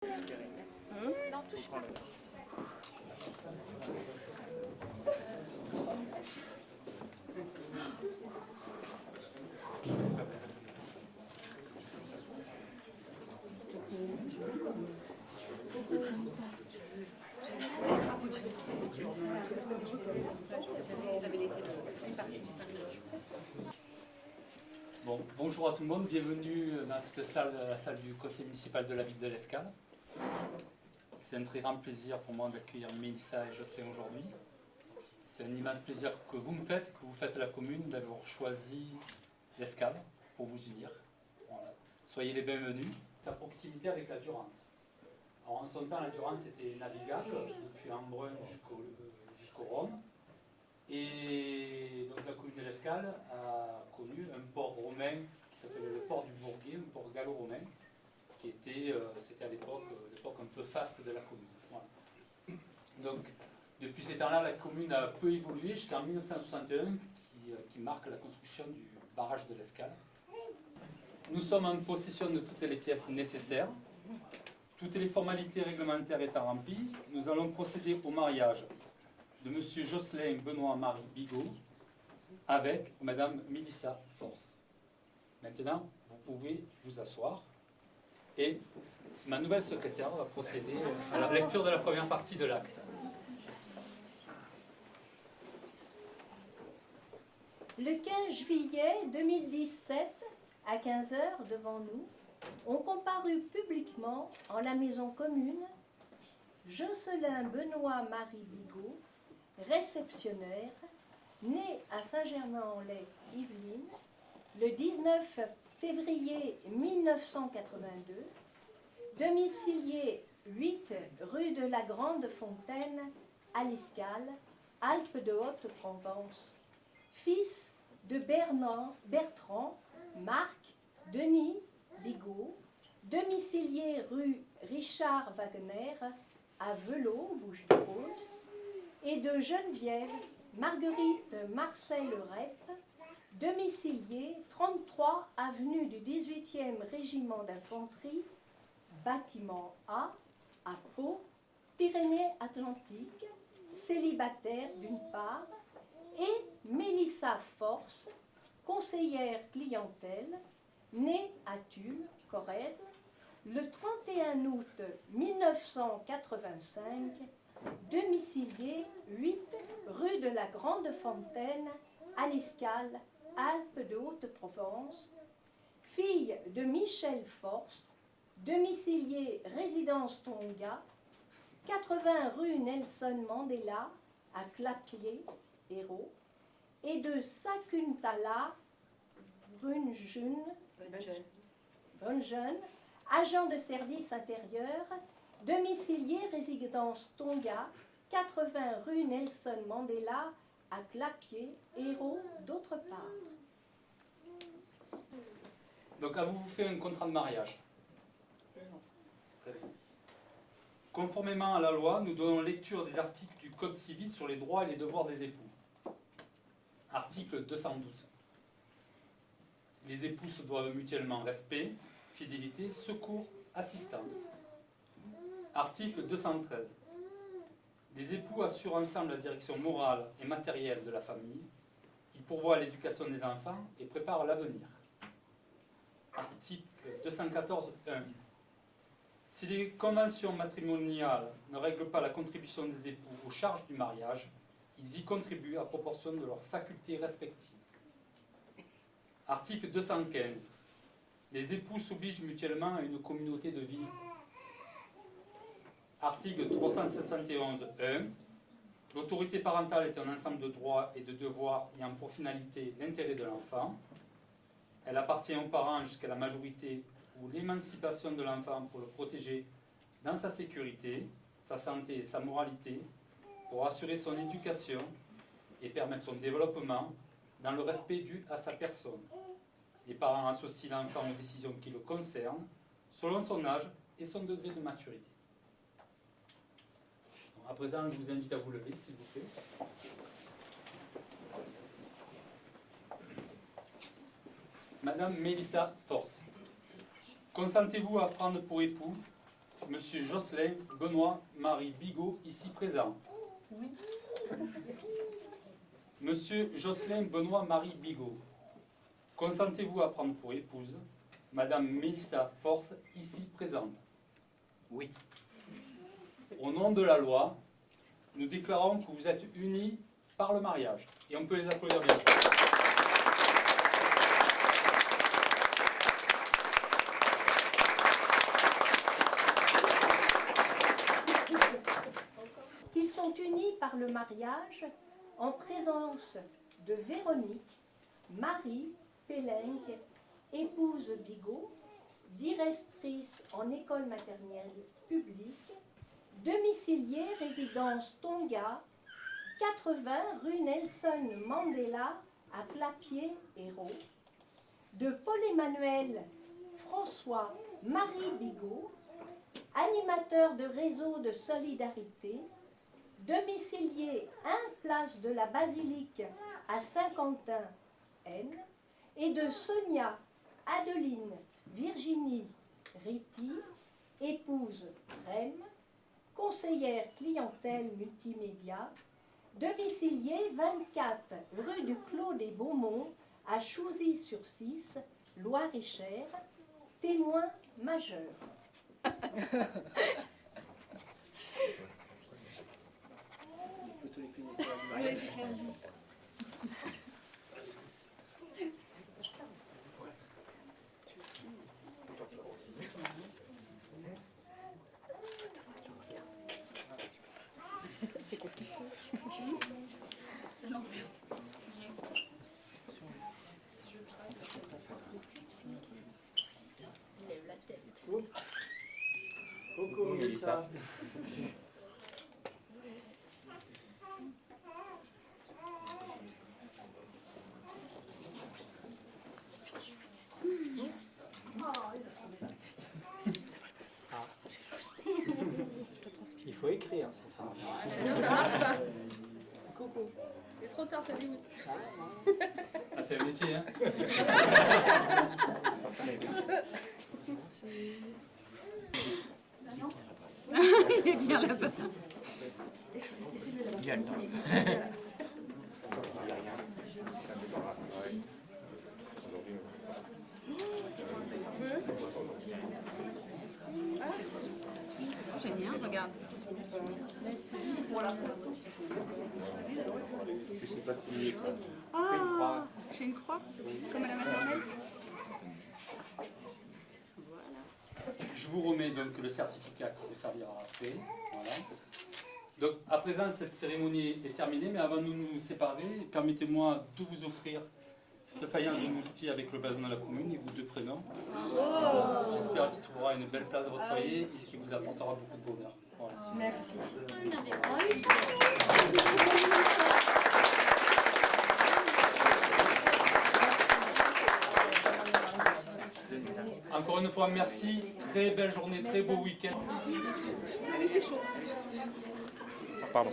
Non, touche pas. J'avais laissé une partie du sandwich. Bon, bonjour à tout le monde, bienvenue dans cette salle, la salle du conseil municipal de la ville de l'Escale. C'est un très grand plaisir pour moi d'accueillir Mélissa et Jocelyn aujourd'hui. C'est un immense plaisir que vous me faites, que vous faites à la commune, d'avoir choisi l'Escale pour vous unir. Voilà. Soyez les bienvenus. Sa proximité avec la Durance. Alors en son temps, la Durance était navigable depuis Embrun jusqu'au Rhône. Et donc la commune de l'Escale a connu un port romain qui s'appelait le port du Bourguet, un port gallo-romain, qui était, c'était à l'époque un peu faste de la commune. Voilà. Donc depuis ces temps-là, la commune a peu évolué jusqu'en 1961, qui marque la construction du barrage de l'Escale. Nous sommes en possession de toutes les pièces nécessaires. Toutes les formalités réglementaires étant remplies, nous allons procéder au mariage de M. Jocelyn Benoît-Marie Bigot avec Mme Mélissa Force. Maintenant, vous pouvez vous asseoir et ma nouvelle secrétaire va procéder à la lecture de la première partie de l'acte. Le 15 juillet 2017, à 15 h devant nous, ont comparu publiquement en la maison commune Jocelyn Benoît-Marie Bigot, réceptionnaire, né à Saint-Germain-en-Laye, Yvelines, le 19 février 1982, domicilié 8 rue de la Grande Fontaine, à l'Escale, Alpes de Haute-Provence, fils de Bertrand, Marc, Denis Bigot, domicilié rue Richard Wagner, à Velot, Bouches-du-Rhône, et de Geneviève Marguerite Marcel Rep, domicilié 33 avenue du 18e Régiment d'Infanterie, bâtiment A, à Pau, Pyrénées-Atlantiques, célibataire d'une part, et Mélissa Force, conseillère clientèle, née à Tulle, Corrèze, le 31 août 1985, domicilié 8 rue de la Grande Fontaine, à l'Escale, Alpes de Haute-Provence, fille de Michel Force, domicilié résidence Tonga, 80 rue Nelson Mandela, à Clapier, Hérault, et de Sakuntala Brunjeune, agent de service intérieur, domicilié résidence Tonga, 80 rue Nelson Mandela, à Clapier, Hérault, d'autre part. Donc avez-vous fait un contrat de mariage? Très bien. Conformément à la loi, nous donnons lecture des articles du Code civil sur les droits et les devoirs des époux. Article 212. Les époux se doivent mutuellement respect, fidélité, secours, assistance. Article 213. Les époux assurent ensemble la direction morale et matérielle de la famille. Ils pourvoient à l'éducation des enfants et préparent l'avenir. Article 214.1. Si les conventions matrimoniales ne règlent pas la contribution des époux aux charges du mariage, ils y contribuent à proportion de leurs facultés respectives. Article 215. Les époux s'obligent mutuellement à une communauté de vie. Article 371.1. L'autorité parentale est un ensemble de droits et de devoirs ayant pour finalité l'intérêt de l'enfant. Elle appartient aux parents jusqu'à la majorité ou l'émancipation de l'enfant pour le protéger dans sa sécurité, sa santé et sa moralité, pour assurer son éducation et permettre son développement dans le respect dû à sa personne. Les parents associent l'enfant aux décisions qui le concernent, selon son âge et son degré de maturité. Bon, à présent, je vous invite à vous lever, s'il vous plaît. Madame Mélissa Force, consentez-vous à prendre pour époux Monsieur Jocelyn Benoît Marie Bigot, ici présent. Oui. Monsieur Jocelyn Benoît Marie Bigot, consentez-vous à prendre pour épouse Madame Mélissa Force, ici présente? Oui. Au nom de la loi, nous déclarons que vous êtes unis par le mariage. Et on peut les applaudir bien. Qu'ils sont unis par le mariage en présence de Véronique, Marie Pélenque, épouse Bigot, directrice en école maternelle publique, domiciliée résidence Tonga, 80 rue Nelson Mandela à Clapier-Hérault, de Paul-Emmanuel François Marie Bigot, animateur de réseau de solidarité, domicilié 1 place de la Basilique à Saint-Quentin-N, et de Sonia Adeline Virginie Ritty, épouse Rem, conseillère clientèle multimédia, domiciliée 24 rue du Clos des Beaumonts à Chouzy-sur-Cisse, Loire-et-Cher, témoin majeur. Oui, c'est clair. C'est compliqué. Non, il lève la tête. Coucou Mélissa. Il faut écrire, c'est ça. Sinon, ça marche pas. Coucou. C'est trop tard, t'as dit oui. Ah, c'est un métier, hein? Il est bien là-bas. Il y a le temps. Génial, regarde. Ah, j'ai une croix, comme à la maternelle. Je vous remets donc le certificat qui vous servira après. Voilà. Donc, à présent, cette cérémonie est terminée, mais avant de nous séparer, permettez-moi de vous offrir cette faïence de moustier avec le blason de la commune et vos 2 prénoms. J'espère qu'il trouvera une belle place dans votre foyer et qu'il vous apportera beaucoup de bonheur. Voilà. Merci. Encore une fois, merci. Très belle journée, très beau week-end. Il fait chaud. Pardon.